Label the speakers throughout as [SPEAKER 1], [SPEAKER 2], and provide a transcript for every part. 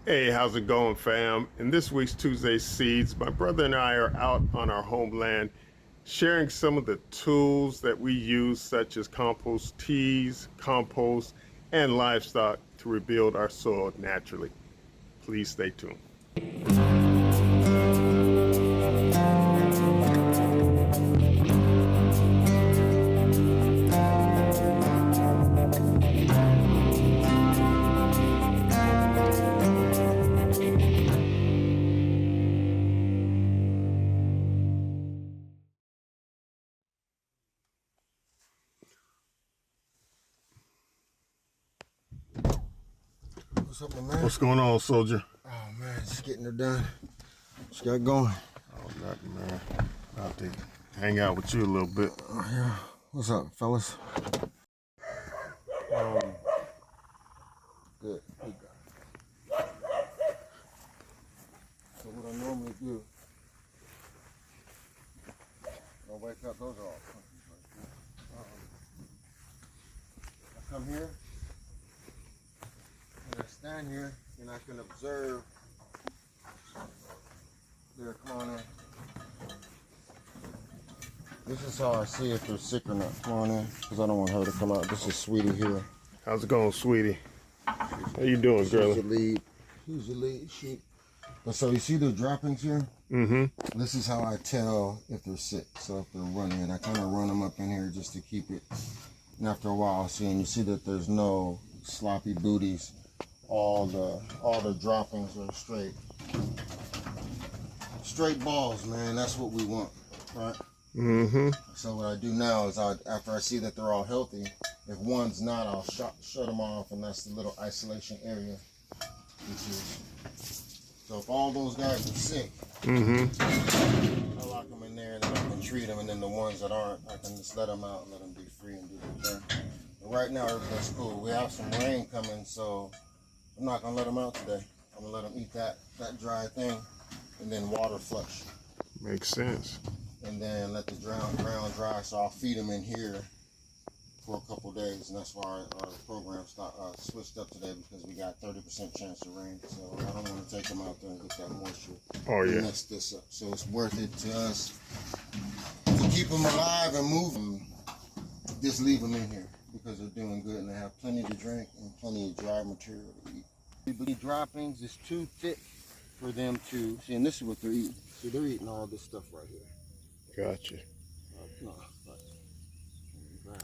[SPEAKER 1] Hey, how's it going, fam? In this week's Tuesday Seeds, my brother and I are out on our homeland sharing some of the tools that we use, such as compost teas, compost, and livestock to rebuild our soil naturally. Please stay tuned.
[SPEAKER 2] What's up, my man?
[SPEAKER 1] What's going on, soldier?
[SPEAKER 2] Oh man, just getting it done. Just got going.
[SPEAKER 1] Oh, nothing, man. About to hang out with you a little bit.
[SPEAKER 2] Oh yeah. What's up, fellas? Good. So what I normally do, I wake up. Those are all countries right there. I come here and I stand here and I can observe. There, come on in. This is how I see if they're sick or not. Come on in, because I don't want her to come out. This is Sweetie here.
[SPEAKER 1] How's it going, sweetie? How you doing, girl?
[SPEAKER 2] She's the lead sheep. But so you see the droppings here?
[SPEAKER 1] Mm-hmm.
[SPEAKER 2] This is how I tell if they're sick. So if they're running, I kind of run them up in here just to keep it. And after a while, I'll see, and you see that there's no sloppy booties. All the droppings are straight. Straight balls, man. That's what we want, right?
[SPEAKER 1] Mm-hmm.
[SPEAKER 2] So what I do now is after I see that they're all healthy, if one's not, I'll shut them off, and that's the little isolation area. So if all those guys are sick, I lock them in there and then I can treat them, and then the ones that aren't, I can just let them out and let them be free and do their thing. But right now everything's cool. We have some rain coming, so I'm not gonna let them out today. I'm gonna let them eat that dry thing, and then water flush.
[SPEAKER 1] Makes sense.
[SPEAKER 2] And then let the ground dry, so I'll feed them in here for a couple days, and that's why our program switched up today, because we got 30% chance of rain, so I don't want to take them out there and get that moisture.
[SPEAKER 1] Oh, yeah.
[SPEAKER 2] Mess this up. So it's worth it to us to keep them alive and move them. Just leave them in here because they're doing good and they have plenty to drink and plenty of dry material to eat. The droppings is too thick for them to see, and this is what they're eating. See, they're eating all this stuff right here.
[SPEAKER 1] Gotcha.
[SPEAKER 2] No, but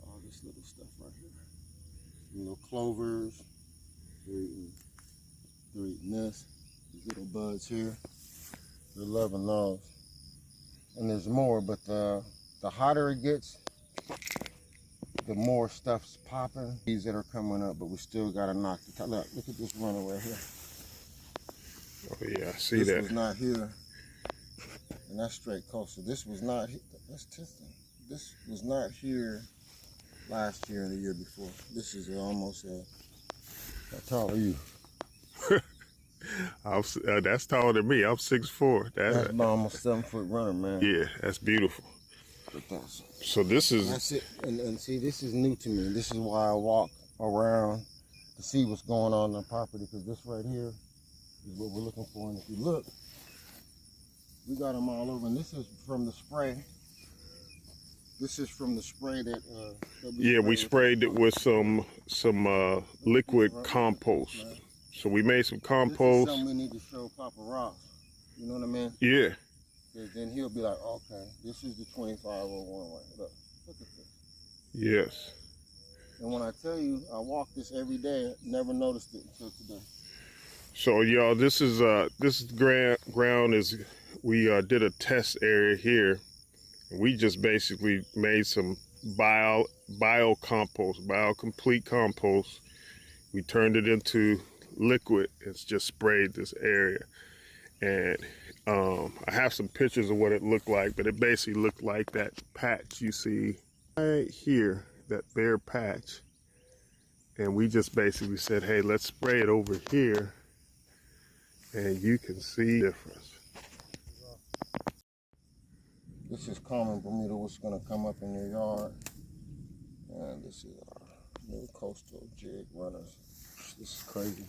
[SPEAKER 2] all this little stuff right here. Little clovers. They're eating this. These little buds here. They're loving those. And there's more, but the hotter it gets, the more stuff's popping. These that are coming up, but we still gotta knock the top. Look at this runner right here.
[SPEAKER 1] Oh, yeah, I see
[SPEAKER 2] this
[SPEAKER 1] that.
[SPEAKER 2] This was not here. And that's straight coastal. This was not, that's testing. This was not here last year and the year before. This is almost how tall are you?
[SPEAKER 1] That's taller than me. I'm 6'4".
[SPEAKER 2] That's about almost 7-foot runner, man.
[SPEAKER 1] Yeah, that's beautiful. So this is...
[SPEAKER 2] That's it. And see, this is new to me. This is why I walk around to see what's going on the property, because this right here is what we're looking for. And if you look, we got them all over, and this is from the spray. This is from the spray that
[SPEAKER 1] we sprayed it with some liquid compost. Right. So we made some compost.
[SPEAKER 2] This is something we need to show Papa Ross. You know what I mean?
[SPEAKER 1] Yeah.
[SPEAKER 2] Then he'll be like, okay, this is the 2501 way. Look at this.
[SPEAKER 1] Yes.
[SPEAKER 2] And when I tell you, I walk this every day. Never noticed it until today.
[SPEAKER 1] So y'all, this is ground is. We did a test area here, and we just basically made some complete compost. We turned it into liquid. It's just sprayed this area, and I have some pictures of what it looked like, but it basically looked like that patch you see right here, that bare patch. And we just basically said, hey, let's spray it over here, and you can see the difference.
[SPEAKER 2] This is common Bermuda, what's gonna come up in your yard. And this is our new coastal jig runners. This is crazy.